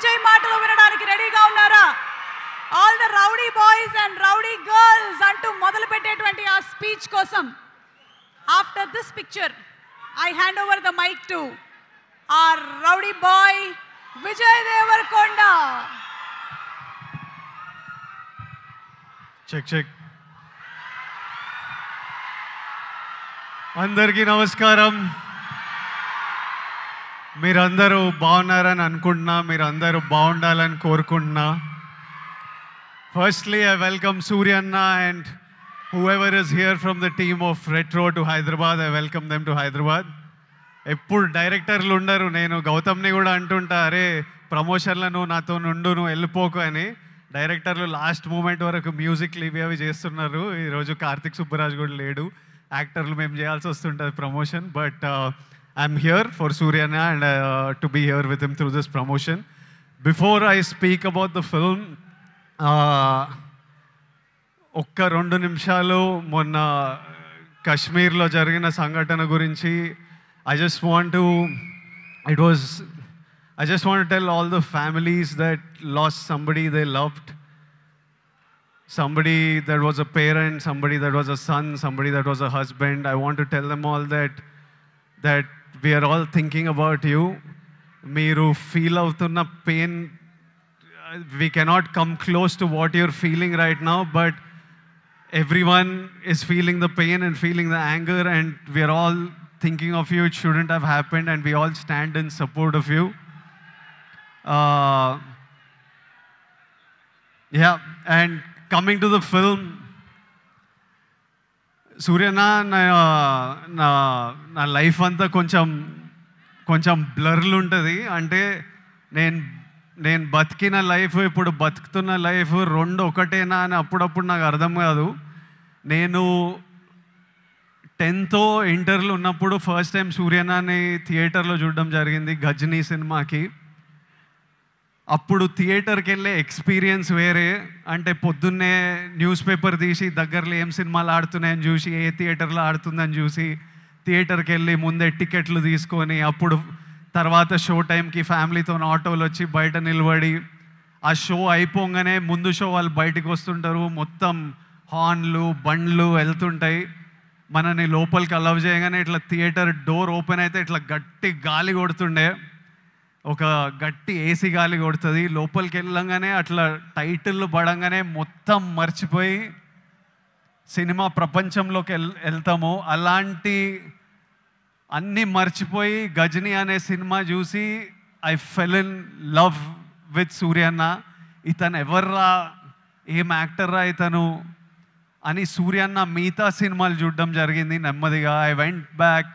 విజయ్ మాటలు వినడానికి రెడీగా ఉన్నారా? All the rowdy boys and rowdy girls అంటూ మొదలు పెట్టేటువంటి ఆ స్పీచ్ కోసం after this picture I hand over the mike to our rowdy boy Vijay Devarakonda. Check check. అందరికీ నమస్కారం. మీరందరూ బాగున్నారని అనుకుంటున్నా, మీరందరూ బాగుండాలని కోరుకుంటున్నా. ఫస్ట్లీ ఐ వెల్కమ్ సూర్య అన్న and whoever is here from the team of Retro to Hyderabad. I welcome them to Hyderabad. ఎప్పుడు డైరెక్టర్లు ఉండరు, నేను గౌతమ్ని కూడా అంటుంటా, అరే ప్రమోషన్లను నాతో నుండు నువ్వు వెళ్ళిపోకు అని. డైరెక్టర్లు లాస్ట్ మూమెంట్ వరకు మ్యూజిక్లు ఇవి అవి చేస్తున్నారు. ఈరోజు కార్తిక్ సుబ్బరాజ్ కూడా లేడు, యాక్టర్లు మేము చేయాల్సి వస్తుంటుంది promotion. But I'm here for సూర్యన and to be here with him through this promotion. Before I speak about the film, ఒక్క 2 నిమిషాలు మొన్న కశ్మీర్లో జరిగిన సంఘటన గురించి I just want to tell all the families that lost somebody they loved, somebody that was a parent, somebody that was a son, somebody that was a husband. I want to tell them all that we are all thinking about you. Meeru feel avtunna pain, we cannot come close to what you're feeling right now, but everyone is feeling the pain and feeling the anger, and we are all thinking of you. It shouldn't have happened, and we all stand in support of you. Yeah, and coming to the film, Suryana na life anta కొంచెం బ్లర్లు ఉంటుంది. అంటే నేను బతికిన life, ఇప్పుడు బతుకుతున్న life రెండు ఒకటేనా అని అప్పుడప్పుడు నాకు అర్థం కాదు. నేను 10th ఇంటర్లో ఉన్నప్పుడు ఫస్ట్ టైం సూర్యనాని థియేటర్లో చూడడం జరిగింది, గజనీ సినిమాకి. అప్పుడు థియేటర్కి వెళ్ళే ఎక్స్పీరియన్స్ వేరే. అంటే పొద్దున్నే న్యూస్ పేపర్ తీసి దగ్గరలో ఏం సినిమాలు ఆడుతున్నాయని చూసి, ఏ థియేటర్లో ఆడుతుందని చూసి థియేటర్కి వెళ్ళి ముందే టికెట్లు తీసుకొని, అప్పుడు తర్వాత షో టైంకి ఫ్యామిలీతో ఆటోలు వచ్చి బయట నిలబడి, ఆ షో అయిపోగానే ముందు షో వాళ్ళు బయటకు వస్తుంటారు, మొత్తం హార్న్లు బండ్లు వెళ్తుంటాయి. మనని లోపలికి అలవ్ చేయగానే ఇట్లా థియేటర్ డోర్ ఓపెన్ అయితే ఇట్లా గట్టి గాలి కొడుతుండే, ఒక గట్టి ఏసీ గాలి కొడుతుంది. లోపలికి వెళ్ళంగానే అట్లా టైటిల్ పడంగానే మొత్తం మర్చిపోయి సినిమా ప్రపంచంలోకి వెళ్తాము. అలాంటి అన్నీ మర్చిపోయి గజనీ అనే సినిమా చూసి I fell in love with సూర్యన్న. ఇతను ఎవర్రా, ఏం యాక్టర్రా ఇతను అని సూర్యన్న మిగతా సినిమాలు చూడడం జరిగింది నెమ్మదిగా. I went back,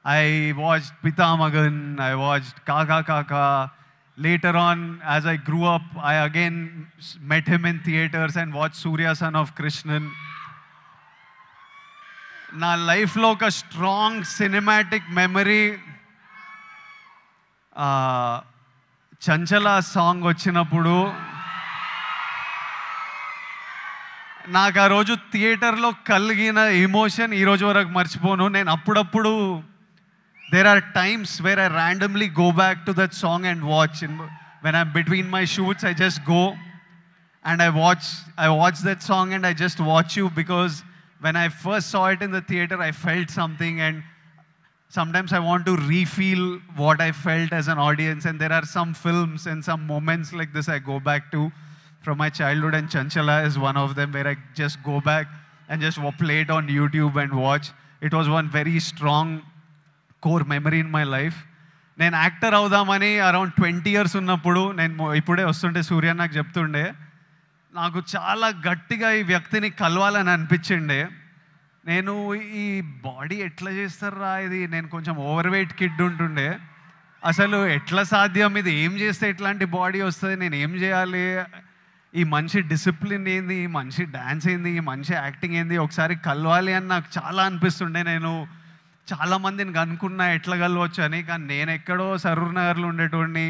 I watched Pithamagan, I watched Kaakha Kaakha. Later on, as I grew up, I again met him in theaters and watched Surya Son of Krishnan. నా లైఫ్లో ఒక స్ట్రాంగ్ సినిమాటిక్ మెమరీ, చంచల సాంగ్ వచ్చినప్పుడు నాకు ఆ రోజు థియేటర్లో కలిగిన ఎమోషన్ ఈరోజు వరకు మర్చిపోను. నేను అప్పుడప్పుడు there are times where I randomly go back to that song and watch. When I'm between my shoots, I just go and I watch that song and I just watch you, because when I first saw it in the theater, I felt something, and sometimes I want to refeel what I felt as an audience. And there are some films and some moments like this I go back to from my childhood, and Chanchala is one of them, where I just go back and just play it on YouTube and watch. It was one very strong core memory in my life. నేను actor అవుదామని around 20 years ఉన్నప్పుడు, నేను ఇప్పుడే వస్తుంటే సూర్య నాకు చెప్తుండే, నాకు చాలా గట్టిగా ఈ వ్యక్తిని కలవాలని అనిపించిండే. నేను ఈ బాడీ ఎట్లా చేస్తారా ఇది, నేను కొంచెం ఓవర్ వెయిట్ కిడ్ ఉంటుండే, అసలు ఎట్లా సాధ్యం, ఇది ఏం చేస్తే ఎట్లాంటి బాడీ వస్తుంది, నేను ఏం చేయాలి, ఈ మనిషి డిసిప్లిన్ ఏంది, ఈ మనిషి డ్యాన్స్ ఏంది, ఈ మనిషి యాక్టింగ్ ఏంది, ఒకసారి కలవాలి అని నాకు చాలా అనిపిస్తుండే. నేను చాలామందిని కనుక్కున్నా ఎట్లా కలవచ్చు అని, కానీ నేను ఎక్కడో సరూర్ నగర్లో ఉండేటోడిని,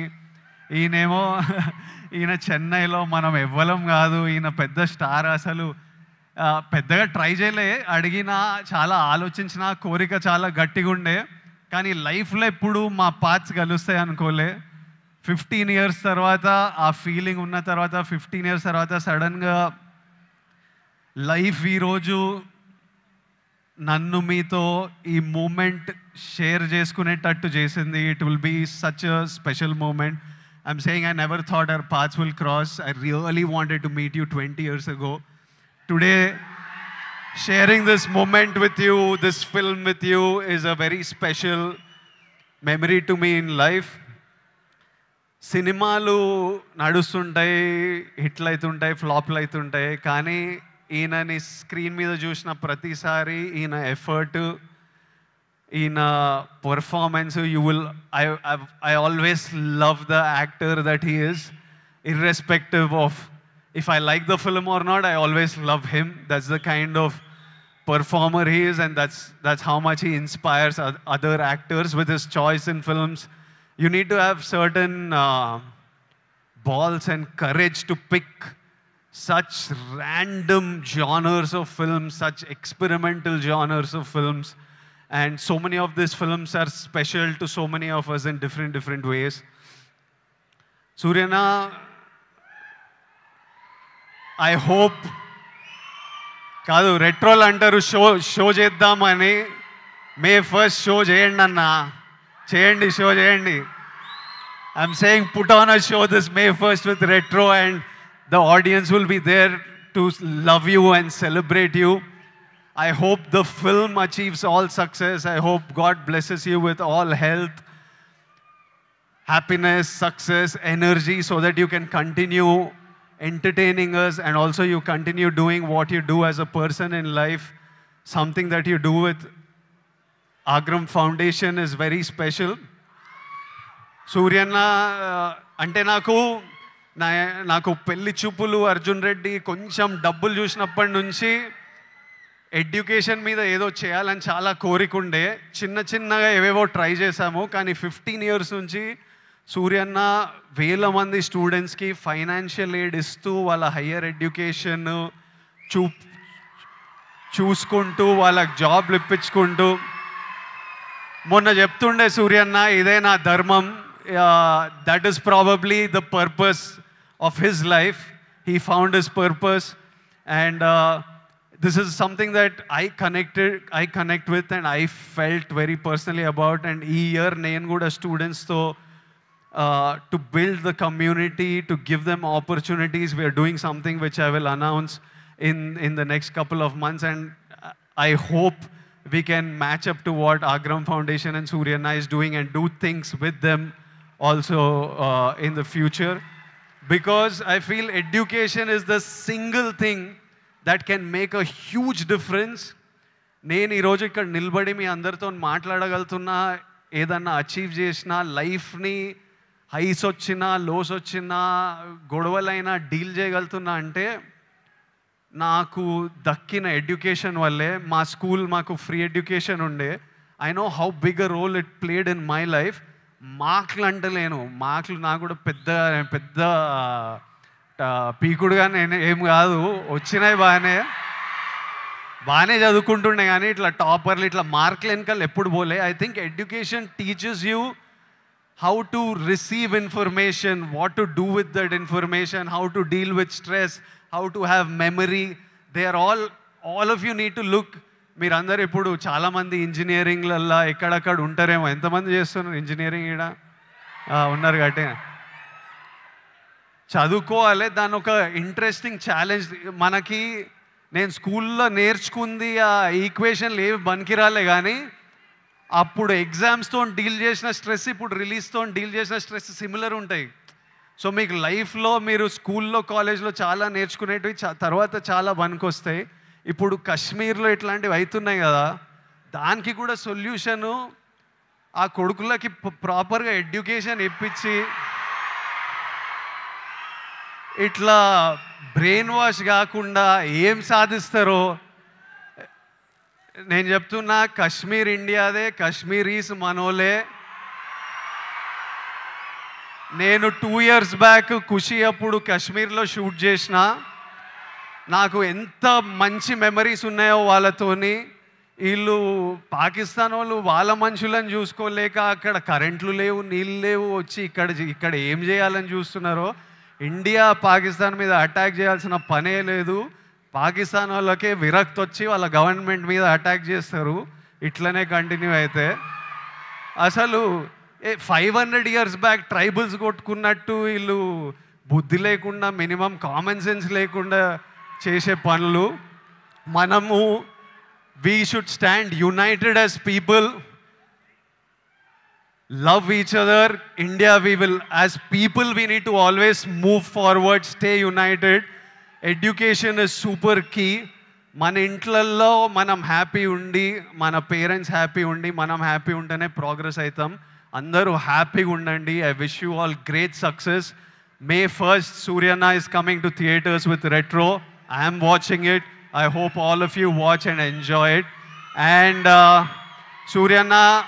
ఈయన చెన్నైలో, మనం ఎవ్వలం కాదు, ఈయన పెద్ద స్టార్. అసలు పెద్దగా ట్రై చేయలే, అడిగినా చాలా ఆలోచించిన, కోరిక చాలా గట్టిగా ఉండే, కానీ లైఫ్లో ఎప్పుడు మా పాత్స్ కలుస్తాయి అనుకోలే. 15 years తర్వాత ఆ ఫీలింగ్ ఉన్న తర్వాత 15 years తర్వాత సడన్గా లైఫ్ ఈరోజు నన్ను మీతో ఈ మూమెంట్ షేర్ చేసుకునేటట్టు చేసింది. It will be such a special moment. I'm saying I never thought our paths will cross. I really wanted to meet you 20 years ago. Today, sharing this moment with you, this film with you, is a very special memory to me in life. సినిమాలు నడుస్తుంటాయి, హిట్లు అవుతుంటాయి, ఫ్లాప్లు అవుతుంటాయి, కానీ ఈయనని screen మీద చూసిన ప్రతిసారి ఈయన ఎఫర్ట్, ఈయన performance, you will I always love the actor that he is, irrespective of if I like the film or not. I always love him. That's the kind of performer he is, and that's how much he inspires other actors with his choice in films. You need to have certain balls and courage to pick such random genres of films, such experimental genres of films, and so many of these films are special to so many of us in different ways. Suryana, I hope కాదు రెట్రోల్ అంటారు show చేద్దామని. May 1st show చేయండి అన్న, చేయండి, show చేయండి. I'm saying put on a show this May 1st with retro, and the audience will be there to love you and celebrate you. I hope the film achieves all success. I hope God blesses you with all health, happiness, success, energy, so that you can continue entertaining us, and also you continue doing what you do as a person in life. Something that you do with Agram Foundation is very special. సూర్యన్న అంటే నాకు పెళ్లి చూపులు, అర్జున్ రెడ్డి, కొంచెం డబ్బులు చూసినప్పటి నుంచి education మీద ఏదో చేయాలని చాలా కోరికుండే. చిన్నగా ఏవేవో ట్రై చేశాము, కానీ 15 years నుంచి సూర్యన్న వేల మంది స్టూడెంట్స్కి ఫైనాన్షియల్ ఎయిడ్ ఇస్తూ వాళ్ళ హయ్యర్ ఎడ్యుకేషన్ చూసుకుంటూ వాళ్ళకి జాబ్లు ఇప్పించుకుంటూ, మొన్న చెప్తుండే సూర్యన్న, ఇదే నా ధర్మం. That is probably the purpose of his life. He found his purpose, and this is something that I connect with, and I felt very personally about. And ee year nenu kuda students tho to build the community, to give them opportunities, we are doing something which I will announce in the next couple of months, and I hope we can match up to what Agram Foundation and Suryana is doing, and do things with them also in the future, because I feel education is the single thing that can make a huge difference. నేను ఈరోజు ఇక్కడ నిలబడి మీ అందరితో మాట్లాడగలుగుతున్నా, ఏదన్నా achieve చేసినా, లైఫ్ని highs వచ్చినా, lows వచ్చినా, గొడవలైనా డీల్ చేయగలుగుతున్నా అంటే నాకు దక్కిన ఎడ్యుకేషన్ వల్లే. మా స్కూల్ మాకు ఫ్రీ ఎడ్యుకేషన్ ఉండే. I know how big a role it played in my life. మార్కులు అంటలేను, మార్కులు నాకు కూడా పెద్ద పీకుడుగా నేను ఏం కాదు, వచ్చినాయి బాగానే చదువుకుంటుండే, కానీ ఇట్లా టాపర్లు ఇట్లా మార్కులు వెనకాల ఎప్పుడు పోలే. I think education teaches you how to receive information, what to do with that information, how to deal with stress, how to have memory. They are all of you need to look. మీరందరూ ఇప్పుడు చాలామంది ఇంజనీరింగ్లల్లో ఎక్కడక్కడ ఉంటారేమో. ఎంతమంది చేస్తున్నారు engineering? ఇక్కడ ఉన్నారు కాబట్టి చదువుకోవాలి. దాని ఒక ఇంట్రెస్టింగ్ ఛాలెంజ్ మనకి. నేను స్కూల్లో నేర్చుకుంది ఆ ఈక్వేషన్లు ఏవి పనికిరాలే, కానీ అప్పుడు ఎగ్జామ్స్తో డీల్ చేసిన స్ట్రెస్, ఇప్పుడు రిలీజ్తో డీల్ చేసిన స్ట్రెస్ సిమిలర్ ఉంటాయి. సో మీకు లైఫ్లో మీరు స్కూల్లో, కాలేజ్లో చాలా నేర్చుకునేటివి తర్వాత చాలా పనికొస్తాయి. ఇప్పుడు కాశ్మీర్లో ఇట్లాంటివి అవుతున్నాయి కదా, దానికి కూడా సొల్యూషను ఆ కొడుకులకి ప్రాపర్గా ఎడ్యుకేషన్ ఇప్పించి, ఇట్లా బ్రెయిన్ వాష్ కాకుండా ఏం సాధిస్తారో నేను చెప్తున్నా. కాశ్మీర్ ఇండియాదే, కాశ్మీరీస్ మనోలే. నేను 2 years బ్యాక్ ఖుషి అప్పుడు కాశ్మీర్లో షూట్ చేసిన. నాకు ఎంత మంచి మెమరీస్ ఉన్నాయో వాళ్ళతోని. వీళ్ళు పాకిస్తాన్ వాళ్ళు వాళ్ళ మనుషులను చూసుకోలేక అక్కడ కరెంట్లు లేవు, నీళ్ళు లేవు, వచ్చి ఇక్కడ ఏం చేయాలని చూస్తున్నారో. ఇండియా పాకిస్తాన్ మీద అటాక్ చేయాల్సిన పనే లేదు. పాకిస్తాన్ వాళ్ళకే విరక్తి వచ్చి వాళ్ళ గవర్నమెంట్ మీద అటాక్ చేస్తారు. ఇట్లనే కంటిన్యూ అయితే అసలు 500 years బ్యాక్ ట్రైబల్స్ కొట్టుకున్నట్టు వీళ్ళు బుద్ధి లేకుండా, మినిమం కామన్ సెన్స్ లేకుండా చేసే పనులు. మనము we should stand united as people, love each other. India, we will, as people, we need to always move forward, stay united. Education is super key. మన ఇంట్లల్లో మనం happy ఉండి, మన పేరెంట్స్ హ్యాపీ ఉండి, మనం హ్యాపీ ఉంటేనే ప్రోగ్రెస్ అవుతాం. అందరూ హ్యాపీగా ఉండండి. I wish you all great success. May 1st, Suryana is coming to theaters with Retro. I am watching it. I hope all of you watch and enjoy it. And Suryana,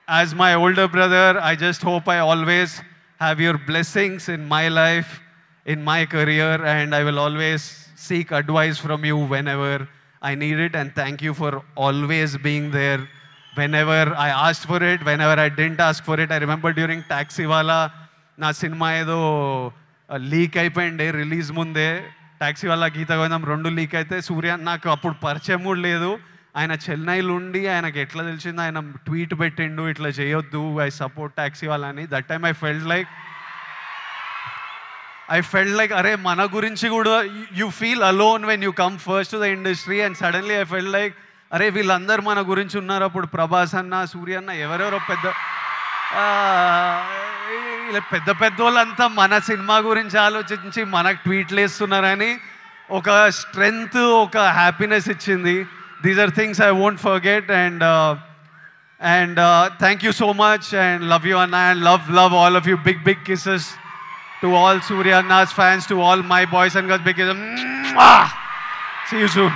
as my older brother, I just hope I always have your blessings in my life, in my career, and I will always seek advice from you whenever I need it. And thank you for always being there whenever I asked for it, whenever I didn't ask for it. I remember during Taxiwala, నా cinema ఏదో leak అయిపోయిండే release ముందే. టాక్సీవాలా, గీత గోవిందం 2 leak అయితే సూర్య నాకు అప్పుడు పరిచయం కూడా లేదు. ఆయన చెన్నైలో ఉండి ఆయనకు ఎట్లా తెలిసింది, ఆయన ట్వీట్ పెట్టిండు ఇట్లా చేయొద్దు, ఐ సపోర్ట్ టాక్సీవాలా అని. That time I felt like అరే మన గురించి కూడా you feel alone when you come first to the industry. And suddenly I felt like అరే వీళ్ళందరూ మన గురించి ఉన్నారు. అప్పుడు ప్రభాస్ అన్న, సూర్య అన్న, ఎవరెవరో పెద్ద వాళ్ళంతా మన సినిమా గురించి ఆలోచించి మనకు ట్వీట్లు వేస్తున్నారని ఒక స్ట్రెంగ్త్, ఒక హ్యాపీనెస్ ఇచ్చింది. These are things I won't forget. And thank you so much and love you అన్న. And love all of you. Big kisses to all Surya Anna's fans, to all my boys and girls. Big kisses. See you soon.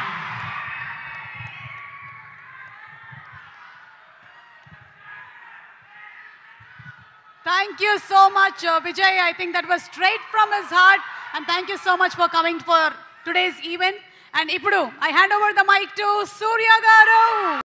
Thank you so much, Vijay. I think that was straight from his heart. And thank you so much for coming for today's event. And Ipudu, I hand over the mic to Surya Garu.